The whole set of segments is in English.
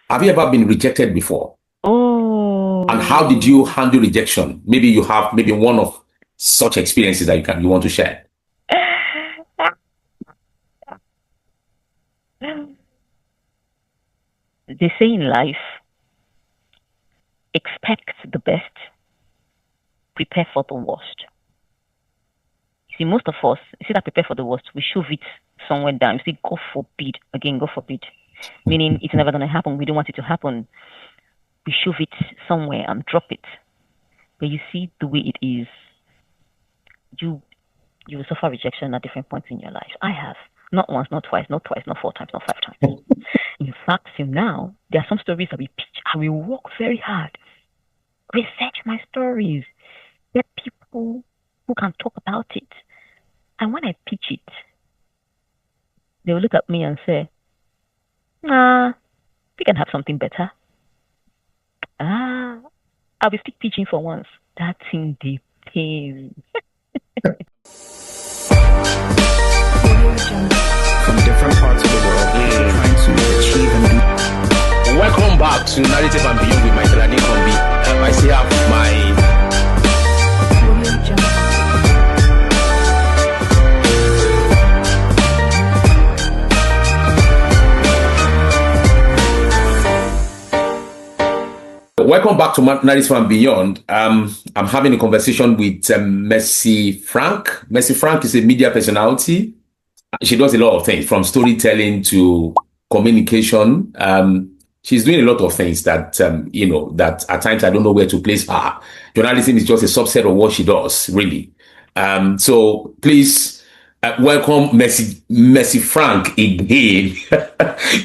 Have you ever been rejected before? And how did Oh, you handle rejection? Maybe you have maybe one of such experiences that you want to share. they say in life, expect the best, prepare for the worst. You see, most of us, you see that prepare for the worst, we shove it somewhere down. You see, God forbid, again, God forbid, meaning it's never going to happen. We don't want it to happen. We shove it somewhere and drop it. But you see the way it is, you you will suffer rejection at different points in your life. I have. Not once, not twice, not thrice, not four times, not five times. In fact, till now, there are some stories that we pitch and we work very hard. Research my stories. Get people who can talk about it. And when I pitch it, they will look at me and say, nah, we can have something better. Ah, I'll be still pitching for once. That's in the pain. From different parts of the world, trying to achieve and do. Welcome back to Narrative and Beyond with my Telani Kombi. I still have my Welcome back to Narrative and Beyond. I'm having a conversation with Mercy Frank. Mercy Frank is a media personality. She does a lot of things from storytelling to communication. She's doing a lot of things that, that at times I don't know where to place her. Journalism is just a subset of what she does, really. So please welcome Mercy Frank again.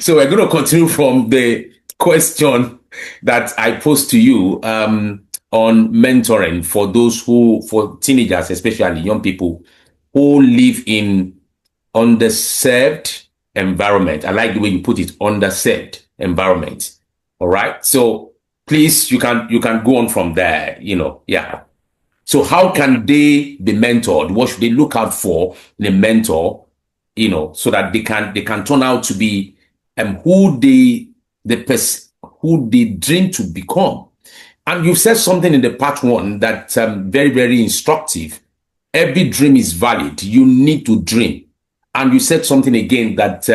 So we're going to continue from the question that I posed to you on mentoring for for teenagers, especially young people who live in underserved environment. I like the way you put it, underserved environment. All right. So please, you can go on from there. Yeah. So how can they be mentored? What should they look out for in a mentor? So that they can turn out to be who who they dream to become. And you've said something in the part one that very, very instructive. Every dream is valid. You need to dream. And you said something again that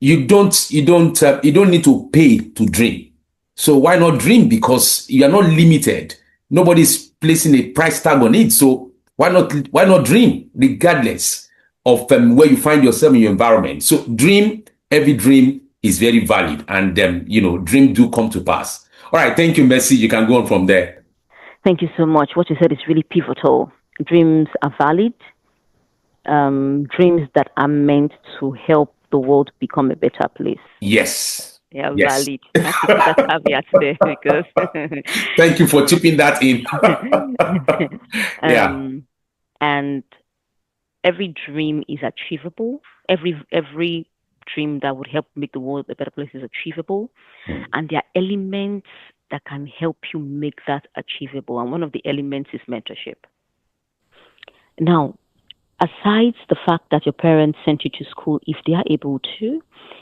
you don't need to pay to dream. So why not dream? Because you are not limited. Nobody's placing a price tag on it. So why not dream regardless of where you find yourself in your environment? So dream. Every dream is very valid, and dream do come to pass. All right, thank you, Mercy. You can go on from there. Thank you so much. What you said is really pivotal. Dreams are valid. Dreams that are meant to help the world become a better place. Yes. They are Yes. valid. I have to put that caveat there because Thank you for chipping that in. Yeah. um, and every dream is achievable. Every dream that would help make the world a better place is achievable, and there are elements that can help you make that achievable. And one of the elements is mentorship. Now, aside the fact that your parents sent you to school, if they are able to,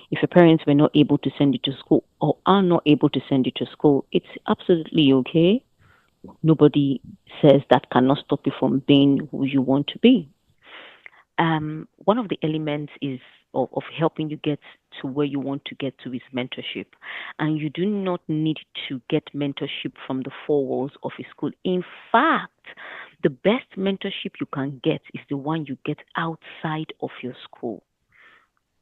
if your parents were not able to send you to school or are not able to send you to school, it's absolutely okay. Nobody says that cannot stop you from being who you want to be. One of the elements is of helping you get to where you want to get to is mentorship. And you do not need to get mentorship from the four walls of a school. In fact, the best mentorship you can get is the one you get outside of your school.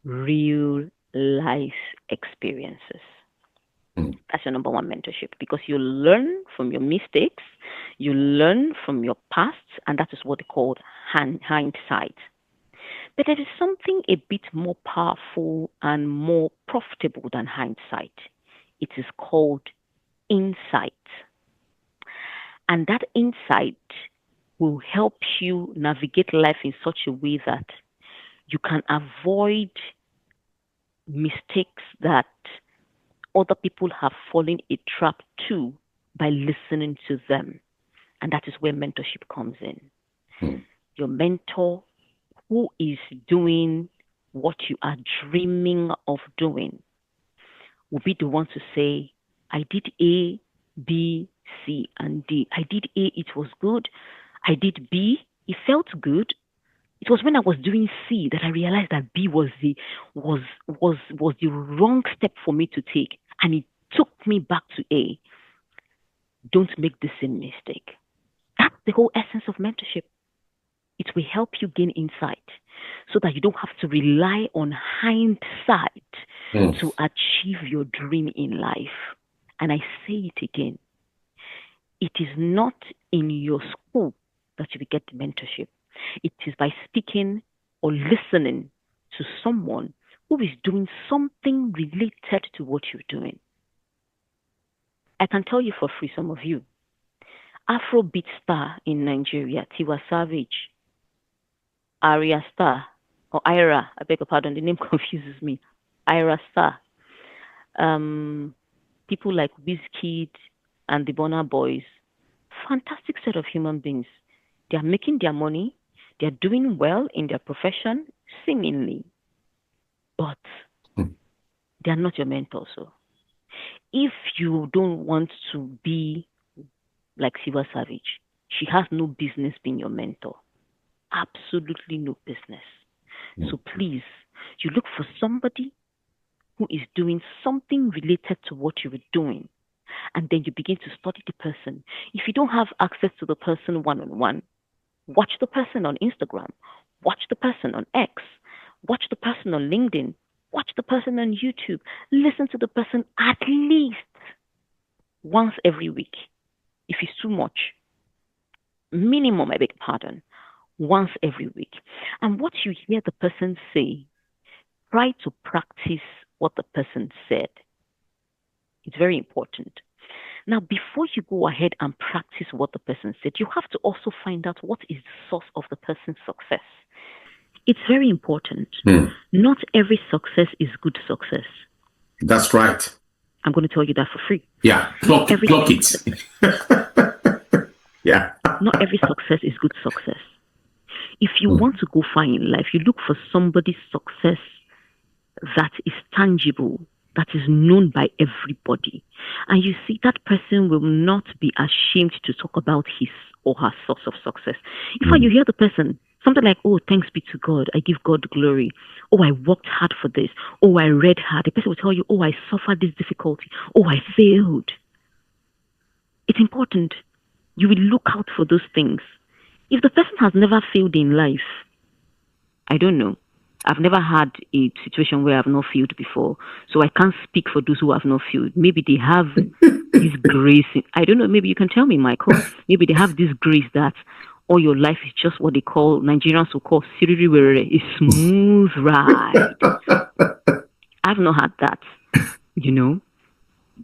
Real life experiences. That's your number one mentorship because you learn from your mistakes, you learn from your past, and that is what they call hindsight. But there is something a bit more powerful and more profitable than hindsight. It is called insight. And that insight will help you navigate life in such a way that you can avoid mistakes that other people have fallen a trap to by listening to them. And that is where mentorship comes in. Your mentor who is doing what you are dreaming of doing will be the one to say, I did A, B, C, and D. I did A, it was good. I did B, it felt good. It was when I was doing C that I realized that B was the wrong step for me to take, and it took me back to A. Don't make the same mistake. That's the whole essence of mentorship. It will help you gain insight so that you don't have to rely on hindsight to achieve your dream in life. And I say it again, it is not in your school that you will get the mentorship. It is by speaking or listening to someone who is doing something related to what you're doing. I can tell you for free, some of you, Afrobeat star in Nigeria, Tiwa Savage, Aria Star, or Ira, I beg your pardon, the name confuses me. Ira Star. People like Wizkid and the Burna Boys, fantastic set of human beings. They are making their money, they are doing well in their profession, seemingly, but they are not your mentors. So if you don't want to be like Tiwa Savage, she has no business being your mentor. Absolutely no business. So please, you look for somebody who is doing something related to what you were doing, and then you begin to study the person. If you don't have access to the person one-on-one, watch the person on Instagram, watch the person on X, watch the person on LinkedIn, watch the person on YouTube, listen to the person at least once every week. If it's too much, minimum, I beg your pardon, once every week. And what you hear the person say, try to practice what the person said. It's very important. Now, before you go ahead and practice what the person said, you have to also find out what is the source of the person's success. It's very important. Not every success is good success. That's right. I'm going to tell you that for free. Yeah, clock it. Yeah. Not every success is good success. If you want to go far in life, you look for somebody's success that is tangible, that is known by everybody. And you see, that person will not be ashamed to talk about his or her source of success. In fact, you hear the person, something like, oh, thanks be to God, I give God glory. Oh, I worked hard for this. Oh, I read hard. The person will tell you, oh, I suffered this difficulty. Oh, I failed. It's important. You will look out for those things. If the person has never failed in life, I don't know. I've never had a situation where I've not failed before, so I can't speak for those who have not failed. Maybe they have this grace. I don't know. Maybe you can tell me, Michael. Maybe they have this grace that all your life is just what they call, Nigerians will call siriri werere, a smooth ride. I've not had that, you know.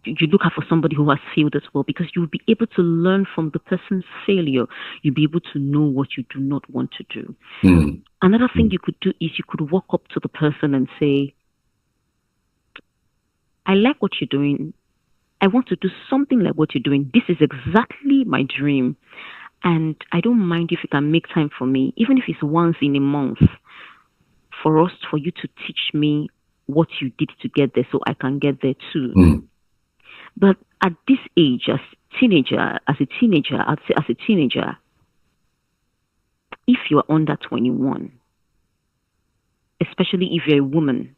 You look out for somebody who has failed as well, because you'll be able to learn from the person's failure. You'll be able to know what you do not want to do. Another thing you could do is you could walk up to the person and say, I like what you're doing. I want to do something like what you're doing. This is exactly my dream. And I don't mind if you can make time for me, even if it's once in a month, for you to teach me what you did to get there so I can get there too. But at this age, as a teenager, if you're under 21, especially if you're a woman,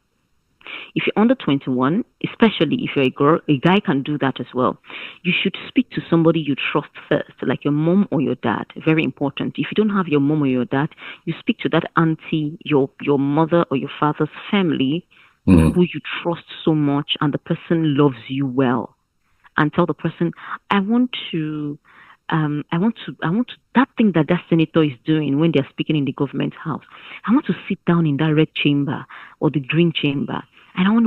if you're under 21, especially if you're a girl, a guy can do that as well. You should speak to somebody you trust first, like your mom or your dad. Very important. If you don't have your mom or your dad, you speak to that auntie, your mother or your father's family, who you trust so much, and the person loves you well. And tell the person, I want to that thing that senator is doing when they're speaking in the government house. I want to sit down in that red chamber or the green chamber, and I want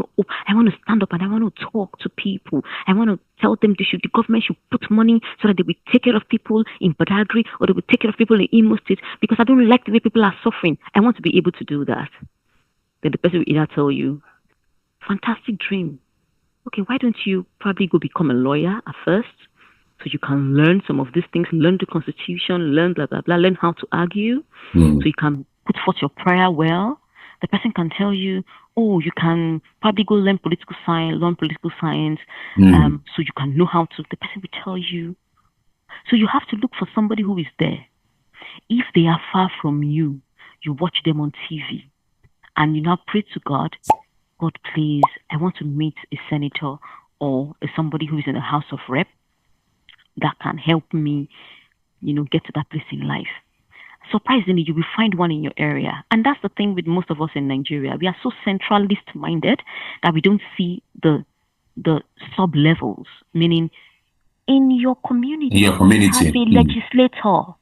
to stand up and I want to talk to people. I want to tell them the government should put money so that they will take care of people in Badagry, or they will take care of people in Imo State, because I don't like the way people are suffering. I want to be able to do that. Then the person will either tell you, fantastic dream. Okay, why don't you probably go become a lawyer at first, so you can learn some of these things, learn the Constitution, learn blah, blah, blah, learn how to argue, so you can put forth your prayer well, The person can tell you, oh, you can probably go learn political science, so you can know how to. The person will tell you. So you have to look for somebody who is there. If they are far from you, you watch them on TV, and you now pray to God, God, please, I want to meet a senator or somebody who is in the House of Rep that can help me, get to that place in life. Surprisingly, you will find one in your area. And that's the thing with most of us in Nigeria. We are so centralist minded that we don't see the sub levels, meaning in your community, In your community. have a legislator.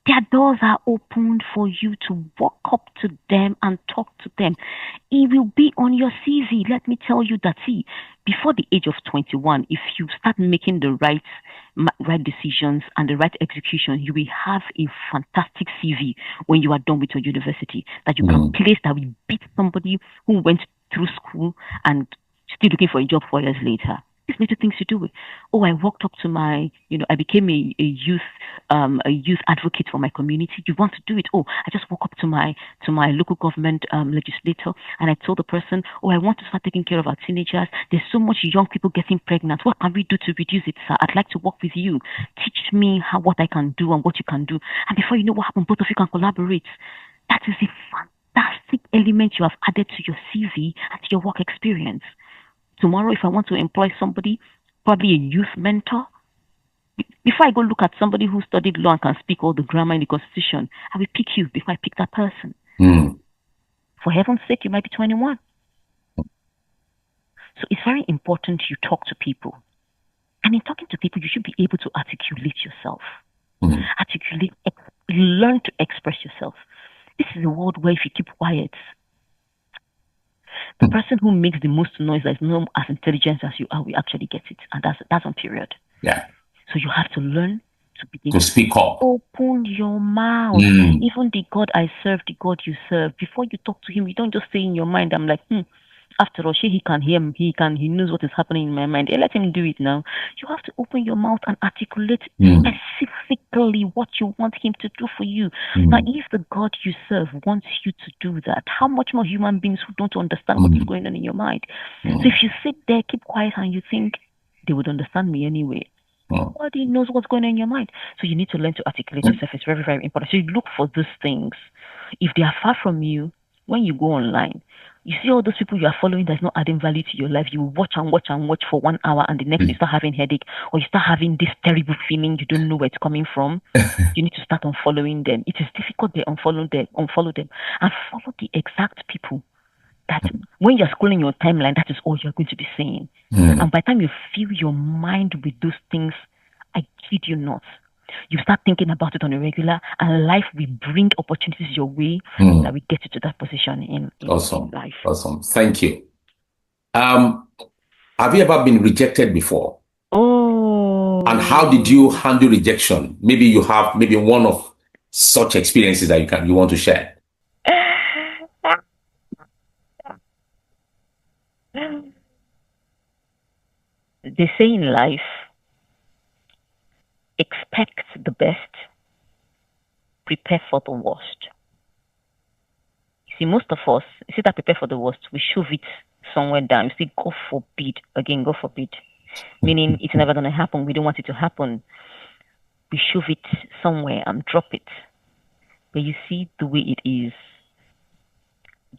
Their doors are opened for you to walk up to them and talk to them. It will be on your CV. Let me tell you that, see, before the age of 21, if you start making the right decisions and the right execution, you will have a fantastic CV when you are done with your university that you can place that will beat somebody who went through school and still looking for a job 4 years later. These little things you do with. Oh, I walked up to my, I became a youth advocate for my community. You want to do it? Oh, I just walk up to my local government legislator and I told the person, oh, I want to start taking care of our teenagers. There's so much young people getting pregnant. What can we do to reduce it, sir? I'd like to work with you. Teach me what I can do and what you can do. And before you know what happened, both of you can collaborate. That is a fantastic element you have added to your CV and to your work experience. Tomorrow, if I want to employ somebody, probably a youth mentor, before I go look at somebody who studied law and can speak all the grammar in the Constitution, I will pick you before I pick that person. For heaven's sake, you might be 21. So it's very important you talk to people. And in talking to people, you should be able to articulate yourself. Learn to express yourself. This is a world where if you keep quiet, the person who makes the most noise that is not as intelligent as you are will actually get it. And that's on period. Yeah. So you have to learn to begin to speak up. Open your mouth. Even the God I serve, the God you serve, before you talk to him, you don't just say in your mind, I'm like, after all, he can hear me. He knows what is happening in my mind. Let him do it now. You have to open your mouth and articulate specifically what you want him to do for you. Now, if the God you serve wants you to do that, how much more human beings who don't understand what is going on in your mind? So if you sit there, keep quiet, and you think they would understand me anyway, nobody knows what's going on in your mind. So you need to learn to articulate yourself. It's very, very important. So you look for these things. If they are far from you, when you go online, you see all those people you are following that's not adding value to your life. You watch and watch and watch for 1 hour, and the next you start having headache, or you start having this terrible feeling you don't know where it's coming from. You need to start unfollowing them. It is difficult to unfollow them, and follow the exact people that when you're scrolling your timeline, that is all you're going to be seeing. And by the time you fill your mind with those things, I kid you not, you start thinking about it on a regular, and life will bring opportunities your way that will get you to that position in life. Awesome. Thank you. Have you ever been rejected before? Oh. And how did you handle rejection? Maybe you have one of such experiences that you want to share. They say in life, expect the best, prepare for the worst. You see, most of us, that prepare for the worst, we shove it somewhere down. You see, God forbid. Meaning it's never going to happen. We don't want it to happen. We shove it somewhere and drop it. But you see the way it is,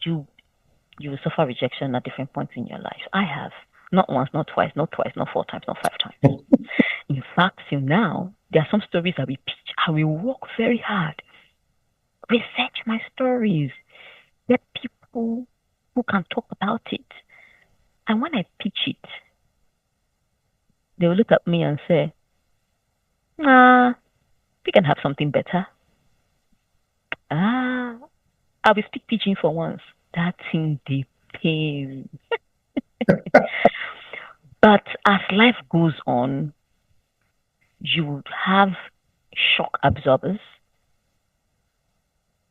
you will suffer rejection at different points in your life. I have. Not once, not twice, not 4 times, not 5 times. In fact, till now, there are some stories that we pitch. I will work very hard. Research my stories. Get people who can talk about it. And when I pitch it, they will look at me and say, nah, we can have something better. I will speak pidgin for once. That's in the pain. But as life goes on, you would have shock absorbers.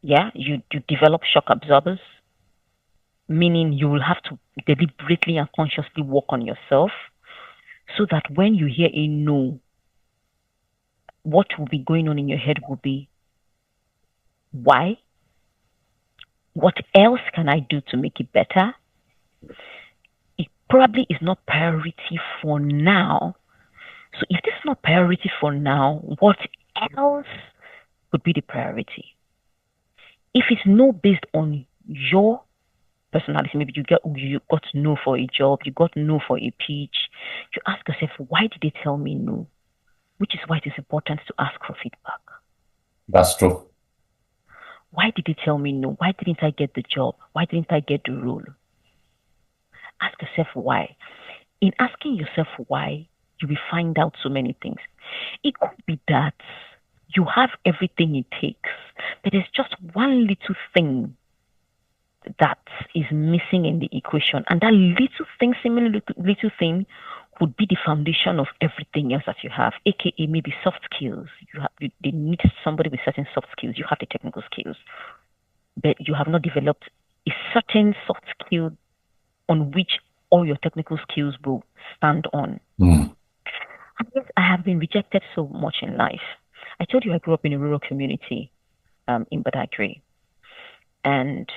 Yeah, you develop shock absorbers, meaning you will have to deliberately and consciously work on yourself so that when you hear a no, what will be going on in your head will be, why? What else can I do to make it better? It probably is not priority for now. So if this is not priority for now, what else would be the priority? If it's no based on your personality, maybe you got no for a job, you got no for a pitch, you ask yourself, why did they tell me no? Which is why it is important to ask for feedback. That's true. Why did they tell me no? Why didn't I get the job? Why didn't I get the role? Ask yourself why. In asking yourself why, you will find out so many things. It could be that you have everything it takes, but there's just one little thing that is missing in the equation, and that little thing, similar little thing, would be the foundation of everything else that you have, aka maybe soft skills. They need somebody with certain soft skills. You have the technical skills, but you have not developed a certain soft skill on which all your technical skills will stand on. Mm. And yes, I have been rejected so much in life. I told you I grew up in a rural community in Badagry. And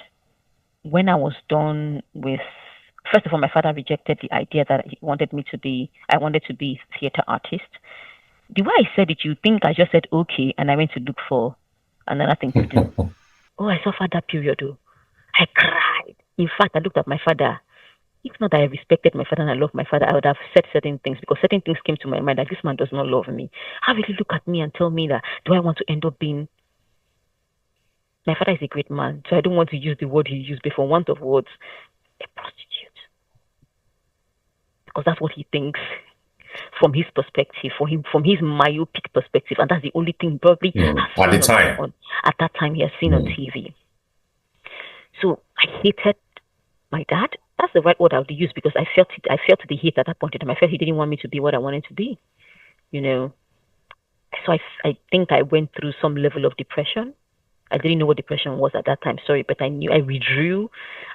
when I was done with, first of all, my father rejected the idea that I wanted to be theater artist. The way I said it, you think I just said okay, and I went to look for another thing to do. Oh, I suffered that period. Oh. I cried. In fact, I looked at my father. If not that I respected my father and I loved my father, I would have said certain things because certain things came to my mind that this man does not love me. How will he look at me and tell me that, do I want to end up being... My father is a great man, so I don't want to use the word he used before, want of words, a prostitute. Because that's what he thinks from his perspective, from his myopic perspective, and that's the only thing probably at the time. At that time he has seen on TV. So I hated my dad. That's the right word I would use because I felt it. I felt the hate at that point in time. I felt he didn't want me to be what I wanted to be, you know. So I think I went through some level of depression. I didn't know what depression was at that time, sorry, but I knew I withdrew.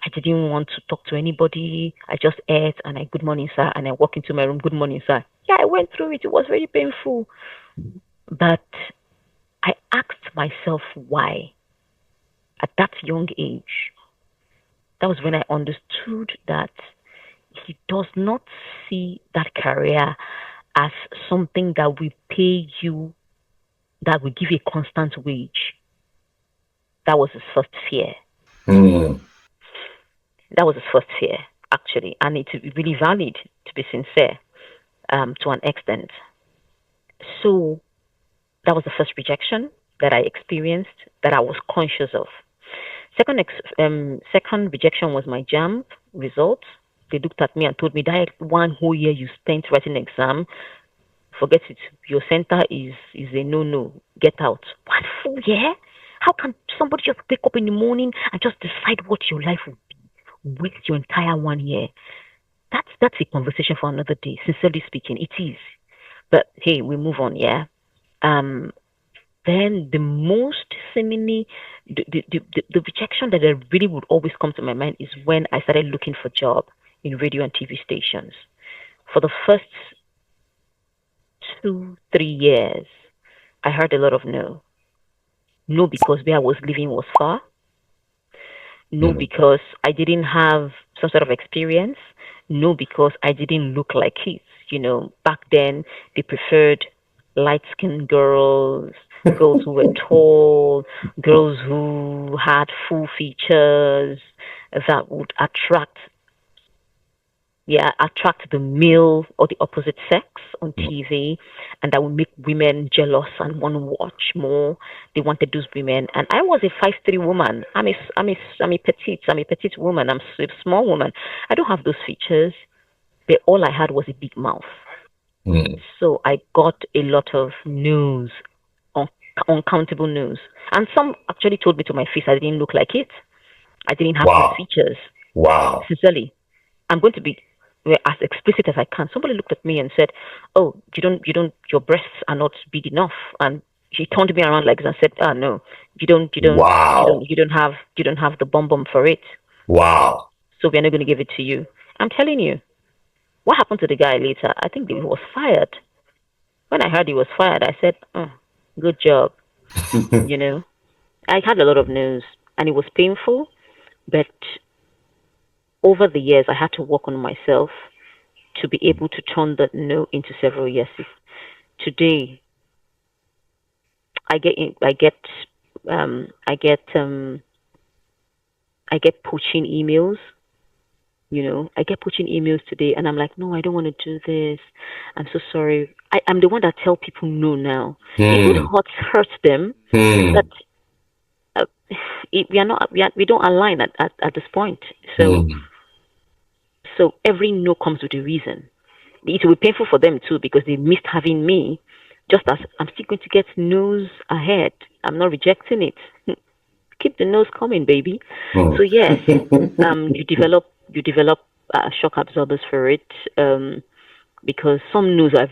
I didn't want to talk to anybody. I just ate and I, good morning, sir, and I walk into my room, good morning, sir. Yeah, I went through it. It was very painful. But I asked myself why at that young age. That was when I understood that he does not see that career as something that will pay you, that will give you a constant wage. That was his first fear. Mm. That was his first fear, actually. And it's really valid, to be sincere, to an extent. So that was the first rejection that I experienced, that I was conscious of. Second rejection was my JAMB results. They looked at me and told me that 1 whole year you spent writing an exam, forget it. Your center is a no-no. Get out. 1 full year? How can somebody just wake up in the morning and just decide what your life will be? Waste your entire 1 year. That's a conversation for another day. Sincerely speaking, it is. But hey, we move on. Yeah. Then the most seemingly, the rejection that really would always come to my mind is when I started looking for job in radio and TV stations. For the first 2-3 years, I heard a lot of no. No, because where I was living was far. No, because I didn't have some sort of experience. No, because I didn't look like kids. You know, back then they preferred light-skinned girls, girls who were tall, girls who had full features that would attract the male or the opposite sex on TV, and that would make women jealous and want to watch more. They wanted those women, and I was a 5'3" woman. I'm a petite woman. I'm a small woman. I don't have those features, but all I had was a big mouth. So I got a lot of news, uncountable news, and some actually told me to my face I didn't look like it. I didn't have those features. Wow. Sincerely, I'm going to be as explicit as I can. Somebody looked at me and said, "Oh, your breasts are not big enough." And she turned me around like this and said, "Ah, no, you don't have the bum for it. Wow. So we're not going to give it to you." I'm telling you, what happened to the guy later? I think he was fired. When I heard he was fired, I said, "Oh, good job." You know, I had a lot of news, and it was painful. But over the years, I had to work on myself to be able to turn that no into several yeses. Today, I get, in- um, I get, um, I get poaching emails. I get poaching emails today, and I'm like, no, I don't want to do this. I'm so sorry. I'm the one that tell people no now. If it Hmm. hurts them, that Hmm. uh, we are not, we don't align at this point. So, Hmm. so every no comes with a reason. It will be painful for them too because they missed having me. Just as I'm still going to get no's ahead, I'm not rejecting it. Keep the nose coming, baby. Hmm. So yes, you develop shock absorbers for it, because some news are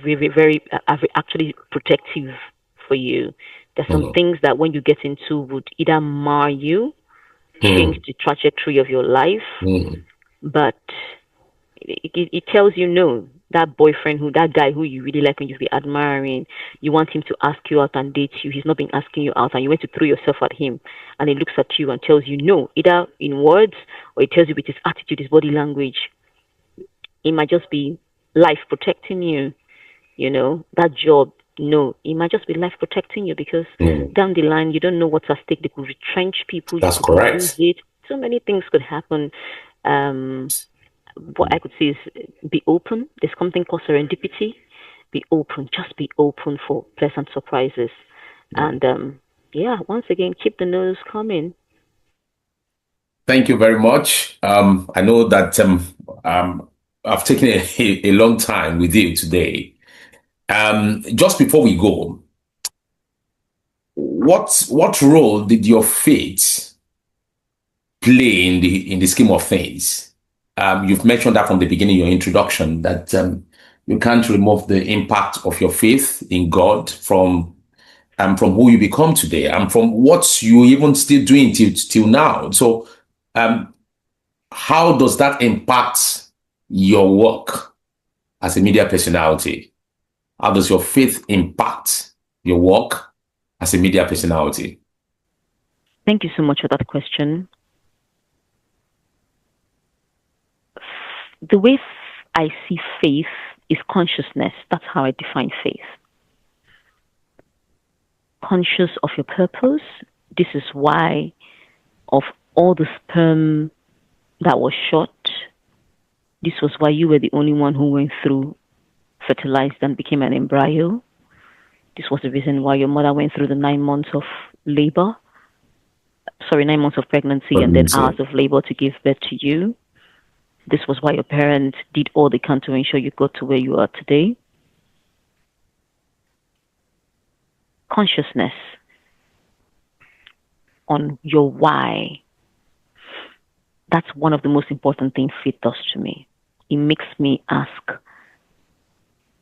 are actually protective for you. There's some Hmm. things that when you get into would either mar you, change Hmm. the trajectory of your life, Hmm. but it tells you no. That boyfriend, that guy who you really like and you've been admiring, you want him to ask you out and date you. He's not been asking you out, and you went to throw yourself at him, and he looks at you and tells you no, either in words or he tells you with his attitude, his body language. It might just be life protecting you. That job. No, it might just be life protecting you because Hmm. down the line you don't know what's at stake. They could retrench people. You That's could lose correct. it. So many things could happen. What I could say is be open. There's something called serendipity. Be open. Just be open for pleasant surprises. And yeah, once again, keep the nose coming. Thank you very much. I know that I've taken a long time with you today. Just before we go, what role did your faith play in the scheme of things? You've mentioned that from the beginning, your introduction, that you can't remove the impact of your faith in God from who you become today and from what you even still doing till now. So, um, how does that impact your work as a media personality? How does your faith impact your work as a media personality? Thank you so much for that question. The way I see faith is consciousness. That's how I define faith. Conscious of your purpose. This is why, of all the sperm that was shot, this was why you were the only one who went through, fertilized, and became an embryo. This was the reason why your mother went through the 9 months of labor, 9 months of pregnancy, and then hours Pregnancy. of labor to give birth to you. This was why your parents did all they can to ensure you got to where you are today. Consciousness on your why. That's one of the most important things faith does to me. It makes me ask,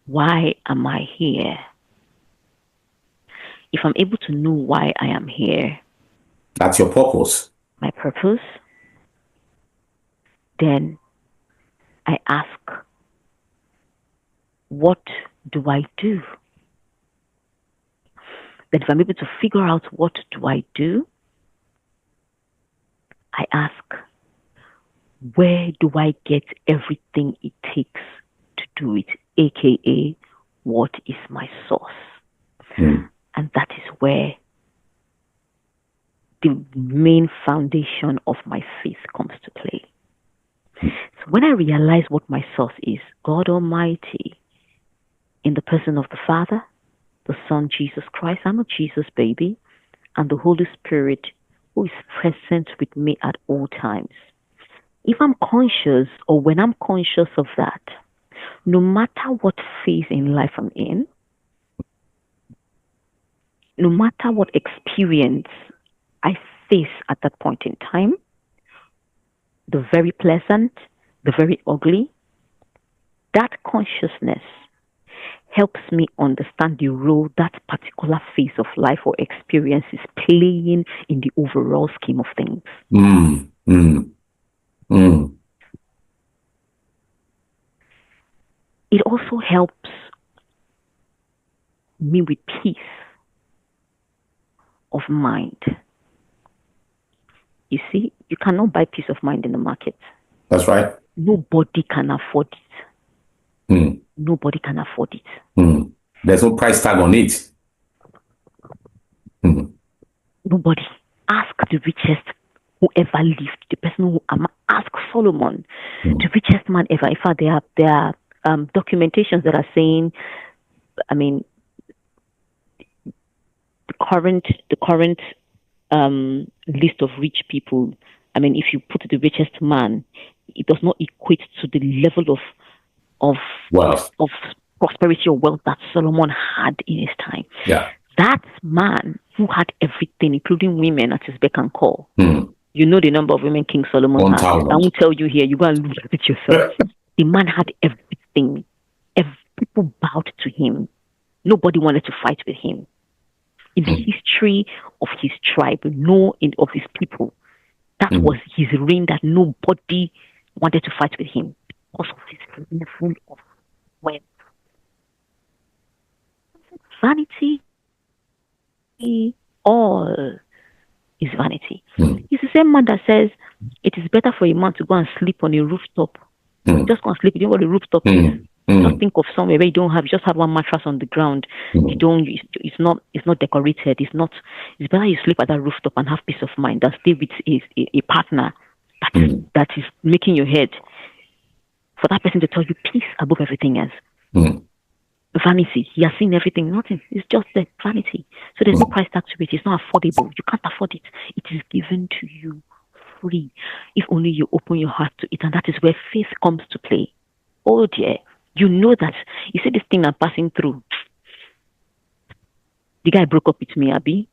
why am I here? If I'm able to know why I am here, That's your purpose. my purpose, then I ask, what do I do? Then if I'm able to figure out what do I do, I ask, where do I get everything it takes to do it? AKA, what is my source? Mm. And that is where the main foundation of my faith comes to play. So when I realize what my source is, God Almighty, in the person of the Father, the Son, Jesus Christ, I'm a Jesus baby, and the Holy Spirit who is present with me at all times. If I'm conscious, or when I'm conscious of that, no matter what phase in life I'm in, no matter what experience I face at that point in time, the very pleasant, the very ugly, that consciousness helps me understand the role that particular phase of life or experience is playing in the overall scheme of things. Mm. Mm. Mm. It also helps me with peace of mind. You see, you cannot buy peace of mind in the market. That's right. Nobody can afford it. Mm. Nobody can afford it. Mm. There's no price tag on it. Mm. Nobody. Ask the richest who ever lived, the person who ask Solomon, the richest man ever. In fact, there are documentations that are saying, I mean, the current list of rich people. I mean, if you put the richest man, it does not equate to the level of Wealth. of prosperity or wealth that Solomon had in his time. Yeah. That man who had everything, including women at his beck and call. Mm. You know the number of women King Solomon had. 1,000. I won't tell you here. You go and look at it yourself. The man had everything. People bowed to him. Nobody wanted to fight with him. In the history of his tribe, of his people, that was his reign, that nobody wanted to fight with him because of his level of wealth. Vanity, all is vanity. It's the same man that says it is better for a man to go and sleep on a rooftop. Just go and sleep. You know what a rooftop is? Just think of somewhere where you just have one mattress on the ground. It's not decorated. It's better you sleep at that rooftop and have peace of mind than stay with a partner that is making your head, for that person to tell you peace above everything else. Vanity. He has seen everything. Nothing. It's just the vanity. So there's no price tag to it. It's not affordable. You can't afford it. It is given to you free if only you open your heart to it, and that is where faith comes to play. Oh dear. You know that. You see this thing I'm passing through. The guy broke up with me, Abby.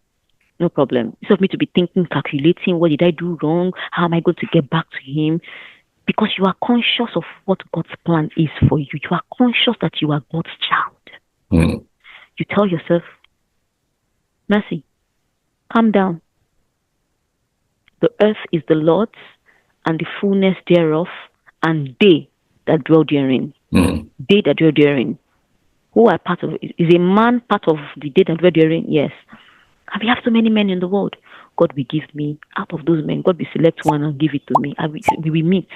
No problem. Instead of me to be thinking, calculating, what did I do wrong? How am I going to get back to him? Because you are conscious of what God's plan is for you. You are conscious that you are God's child. You tell yourself, Mercy, calm down. The earth is the Lord's and the fullness thereof, and they that dwell therein. They that dwell therein. Who are part of it? Is a man part of the they that dwell therein? Yes. And we have so many men in the world. God will give me, out of those men, God will select one and give it to me. We will meet.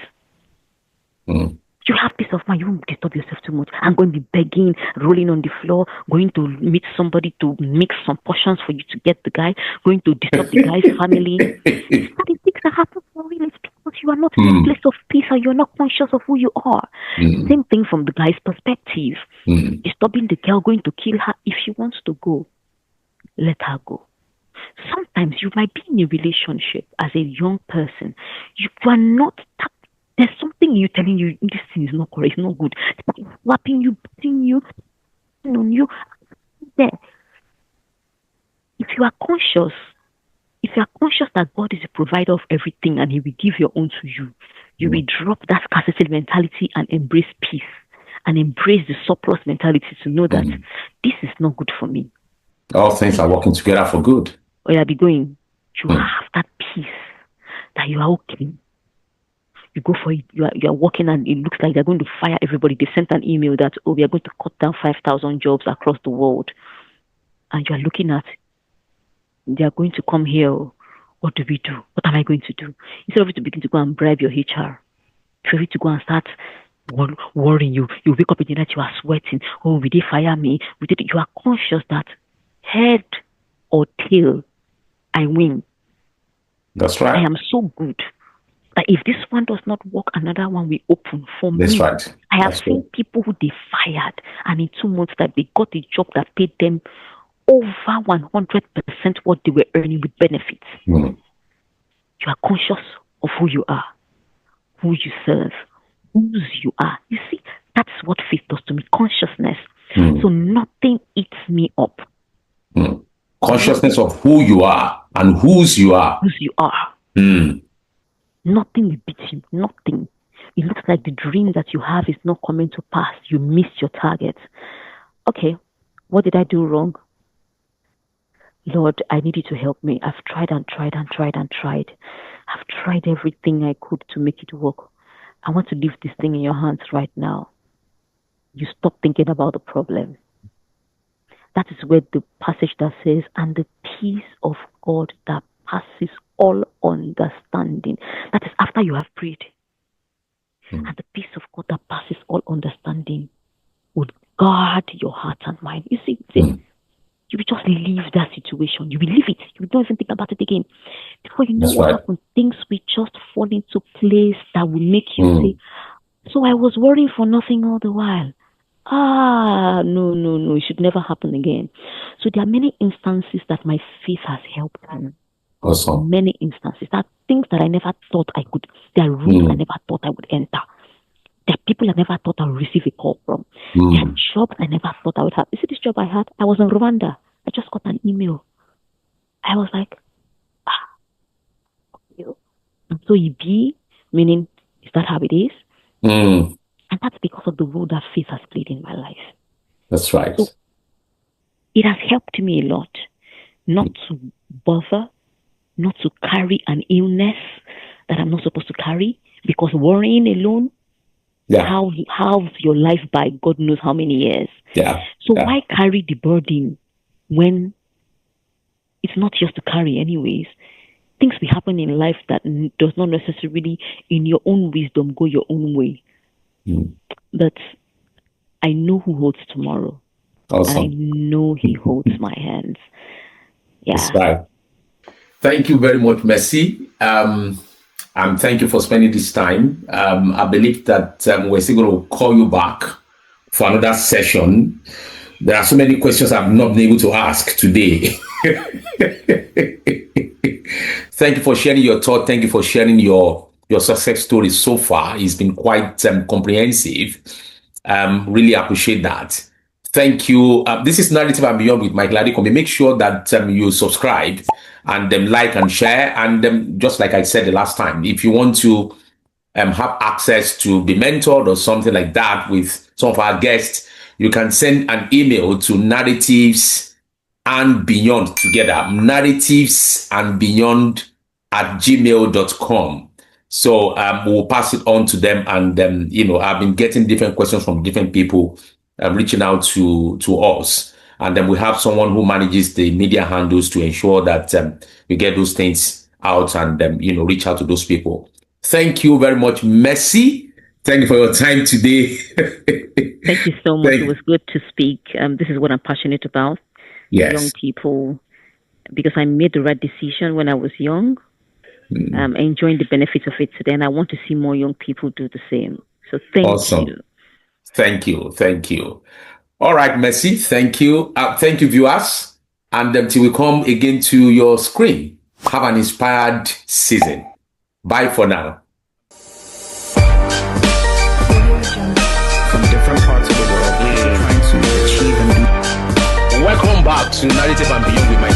You have peace of mind. You won't disturb yourself too much. I'm going to be begging, rolling on the floor, going to meet somebody to mix some portions for you to get the guy, going to disturb the guy's family. That is things that happen for real. It's because you are not in a place of peace and you're not conscious of who you are. Same thing from the guy's perspective. Disturbing the girl, going to kill her. If she wants to go, let her go. Sometimes you might be in a relationship as a young person. You are not. There's something you telling you this thing is not correct, it's not good. Slapping you, beating you, on you. There. If you are conscious that God is the provider of everything and He will give your own to you, you will drop that scarcity mentality and embrace peace and embrace the surplus mentality to know that this is not good for me. All things are working together for good. Or you'll be going, you have that peace that you are okay. You go for it, you are working and it looks like they're going to fire everybody. They sent an email that, we are going to cut down 5,000 jobs across the world. And you are looking at, they are going to come here. What do we do? What am I going to do? Instead of you to begin to go and bribe your HR, for you to go and start worrying, you wake up in the night, you are sweating. Oh, will they fire me? You are conscious that head or tail, I win. That's right. I am so good that if this one does not work, another one will open for me. That's right. I have seen people who they fired, and in 2 months that they got a job that paid them over 100% what they were earning with benefits. You are conscious of who you are, who you serve, whose you are. You see, that's what faith does to me, consciousness. So nothing eats me up. Consciousness of who you are and whose you are. Whose you are. Nothing will beat you. Nothing. It looks like the dream that you have is not coming to pass. You missed your target. Okay, what did I do wrong? Lord, I need you to help me. I've tried and tried and tried and tried. I've tried everything I could to make it work. I want to leave this thing in your hands right now. You stop thinking about the problem. That is where the passage that says, and the peace of God that passes all understanding. That is after you have prayed. And the peace of God that passes all understanding would guard your heart and mind. You see, you will just leave that situation. You will leave it. You don't even think about it again. Before you know That's what right. happened, things will just fall into place that will make you say, so I was worrying for nothing all the while. No, it should never happen again. So there are many instances that my faith has helped me. Awesome. Many instances. There are things that I never thought I could, there are rooms I never thought I would enter. There are people I never thought I would receive a call from. There are jobs I never thought I would have. You see this job I had? I was in Rwanda. I just got an email. I was like, and so you be, meaning, is that how it is? And that's because of the role that faith has played in my life. That's right. So it has helped me a lot not to bother, not to carry an illness that I'm not supposed to carry, because worrying alone halves your life by God knows how many years. So why carry the burden when it's not yours to carry anyways? Things will happen in life that does not necessarily, in your own wisdom, go your own way. But I know who holds tomorrow. Awesome. And I know He holds my hands. That's right. Thank you very much, Mercy. And thank you for spending this time. I believe that we're still going to call you back for another session. There are so many questions I've not been able to ask today. Thank you for sharing your thought. Thank you for sharing your success story so far. It's been quite comprehensive. Really appreciate that. Thank you. This is Narrative and Beyond with Michael Adekombi. Make sure that you subscribe and like and share. And just like I said the last time, if you want to have access to be mentored or something like that with some of our guests, you can send an email to narratives and beyond together, narratives and beyond @gmail.com. So we'll pass it on to them. And I've been getting different questions from different people reaching out to us. And then we have someone who manages the media handles to ensure that we get those things out and reach out to those people. Thank you very much, Mercy. Thank you for your time today. Thank you so much. It was good to speak. This is what I'm passionate about. Yes. Young people, because I made the right decision when I was young, enjoying the benefits of it today, and I want to see more young people do the same. So thank you. Thank you. All right, Mercy. Thank you. Thank you, viewers. And until we come again to your screen, have an inspired season. Bye for now. From different parts of the world, trying to achieve and do. Welcome back to Narrative and Beyond with my